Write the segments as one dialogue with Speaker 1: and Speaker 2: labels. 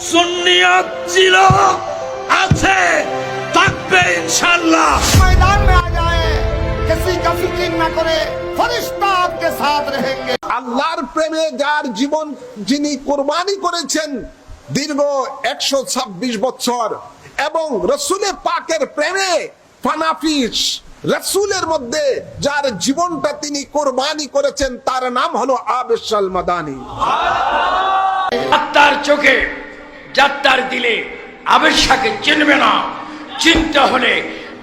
Speaker 1: সুন্নিয়ত ছিল, আছে, থাকবে ইনশাআল্লাহ।
Speaker 2: मैदान में आ जाए, किसी का फिक्र न करे, फरिश्ता आपके साथ रहेंगे।
Speaker 3: আল্লাহর প্রেমে যার জীবন যিনি কোরবানি করেছেন দীর্ঘ 126 বছর, এবং রসুলের পাকের প্রেমে ফানাফিস রসুলের মধ্যে যার জীবনটা তিনি কোরবানি করেছেন তার নাম হলো আবেশ আল মাদানী।
Speaker 1: যাত্রার চোখে, যাত্রার দিলে আবেশাকে চিনবে না, চিনতে হলে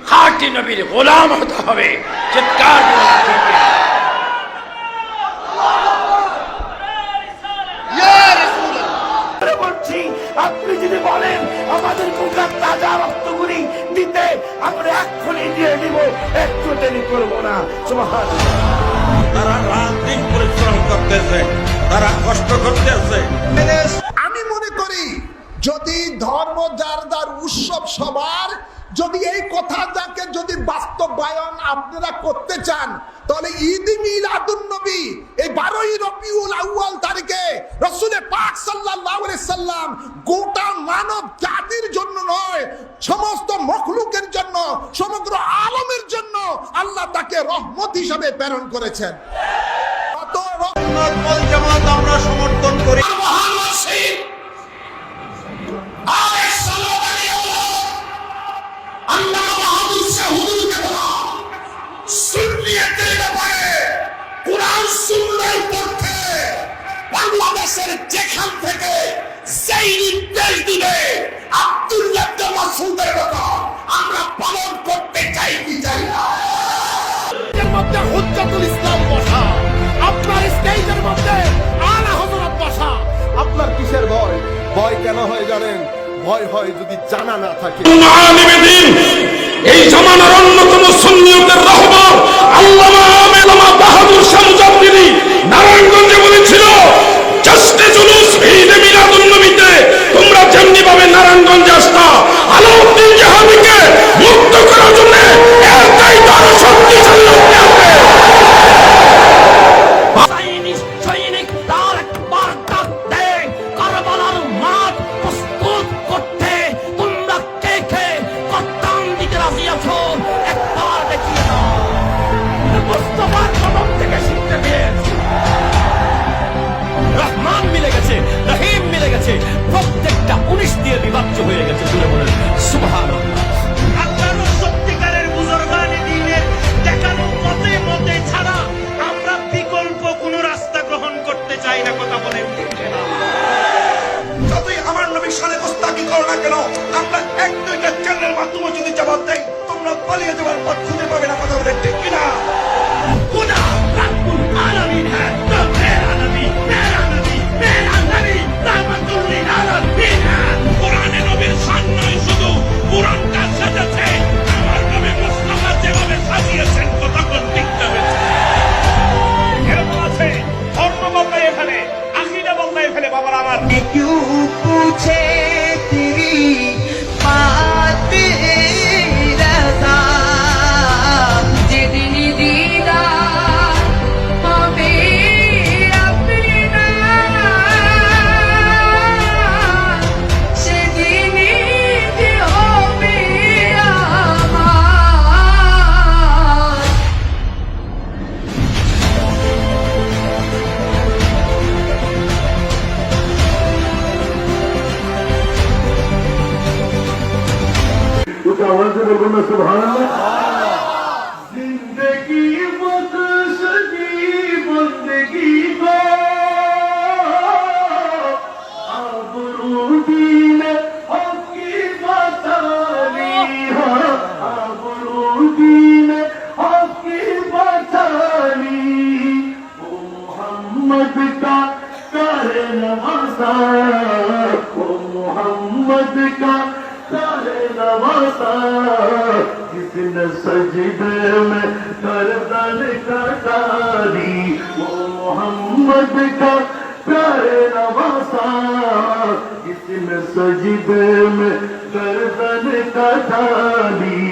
Speaker 1: খাঁটি নবীর গোলাম হতে হবে। চিৎকার করে ঠিক কিনা? বলছি, আপনি যদি বলেন আমাদের বুকের তাজা রক্তগুলি দিতে, আমরা এক্ষুনি দিয়ে দিব, একটু দেরি করবো না। সুবহানাল্লাহ। তারা রাত দিন পরিশ্রম করতেছে, তারা কষ্ট করতেছে।
Speaker 3: আমি মনে করি যদি ধর্ম যার যার উৎসব সবার, যদি এই কথাটাকে যদি বাস্তবায়ন আপনারা করতে চান, তাহলে ঈদ মিলাদুন নবী এই 12ই রবিউল আউয়াল তারিখে রাসূল পাক সাল্লাল্লাহু আলাইহি সাল্লাম গোটা মানব জাতির জন্য নয়, সমস্ত মখলুকের জন্য, সমগ্র আলমের জন্য আল্লাহ তাকে রহমত হিসাবে প্রেরণ করেছেন। কত রহমত ওয়াল জামাত আমরা সমর্থন করি।
Speaker 1: বাংলাদেশের যেখান থেকে সেই নির্দেশ দিবে আব্দুল্লাহ ইবনে মাসউদের কথা আমরা পালন করতে চাই কি চাই না। এর মধ্যে হুজ্জাতুল ইসলাম বসা, আপনার স্টেজের মধ্যে আলা হযরত বসা।
Speaker 2: আপনার কিসের ভয়? ভয় কেন হয় জানেন? ভয় হয় যদি জানা না থাকে।
Speaker 1: এই জামানার অন্যতম সুন্নিয়তের রাহবার আল্লামা আল্লামা বাহাদুর শাহ মুজাদ্দিদি নারায়ণগঞ্জে বলেছিল, জশ্নে জুলুস ঈদ মিলাদুন নবীতে তোমরা যেমনি ভাবে নারায়ণগঞ্জে আসতা আলাউদ্দিন জাহাবিকে মুক্ত করার জন্য এর চাইতে আরো শক্তিশালী হতে হবে। সৈনিক তার এক বার্তা দেয়, কারবালার মাঠ প্রস্তুত করতে তোমরা কে কে কর্তান দিতে রাজি আছো একবার দেখিয়ে দাও। মুস্তাফার কদম থেকে শিখতে পেরেছি, রহমান মিলে গেছে, রহিম মিলে গেছে, প্রত্যেকটা 19 দিয়ে বিভাজ্য হয়ে গেছে। তুলে বলেন সুবহানাল্লাহ। আল্লাহর সত্যিকারের বুজুর্গানে দ্বীনের দেখানো পথে পথে ছাড়া আমরা বিকল্প কোনো রাস্তা গ্রহণ করতে চাই না। কথা বলেন ঠিক না? যতই আমার নবীর শানে গোস্তাকি করো না কেন, আমরা এক দুইটা চ্যানেলের মাধ্যমে যদি জবাব দেই, তোমরা পালিয়ে যাওয়ার পথ খুঁজে পাবে না। কথা বলেন ঠিক কিনা? খুদা রাব্বুল আলামিন হ্যায়, তো মেরা নবী, মেরা নবী, মেরা নবী রাহমাতুল লিল আলামিন। কোরআনে নবীর শান নয় শুধু, কোরআনটা সাজাচ্ছে আমার নবী মুস্তাফা যেভাবে সাজিয়েছেন। কথা কোন ঠিক হবে? এরকম আছে ধর্ম বদলায় ফেলে, আকীদা বদলায় ফেলে। বাবার আমার
Speaker 4: क्यों पूछे तेरी बात रज़ा, जिदिन दीदार हमें अपना, সেদিন হবে আমার।
Speaker 5: आवाज से बोलो ना सुभान अल्लाह। जिंदगी बख्शदी बंदगी को आबरू दीने हक की बतानी, आबरू दीने हक की बतानी। ओ मोहम्मद का करे नवासा, ओ मोहम्मद का नवासा, जिसने सजदे में गर्दन कटारी। वो मोहम्मद का प्यारे नवासा, जिसने सजदे में गर्दन कटारी।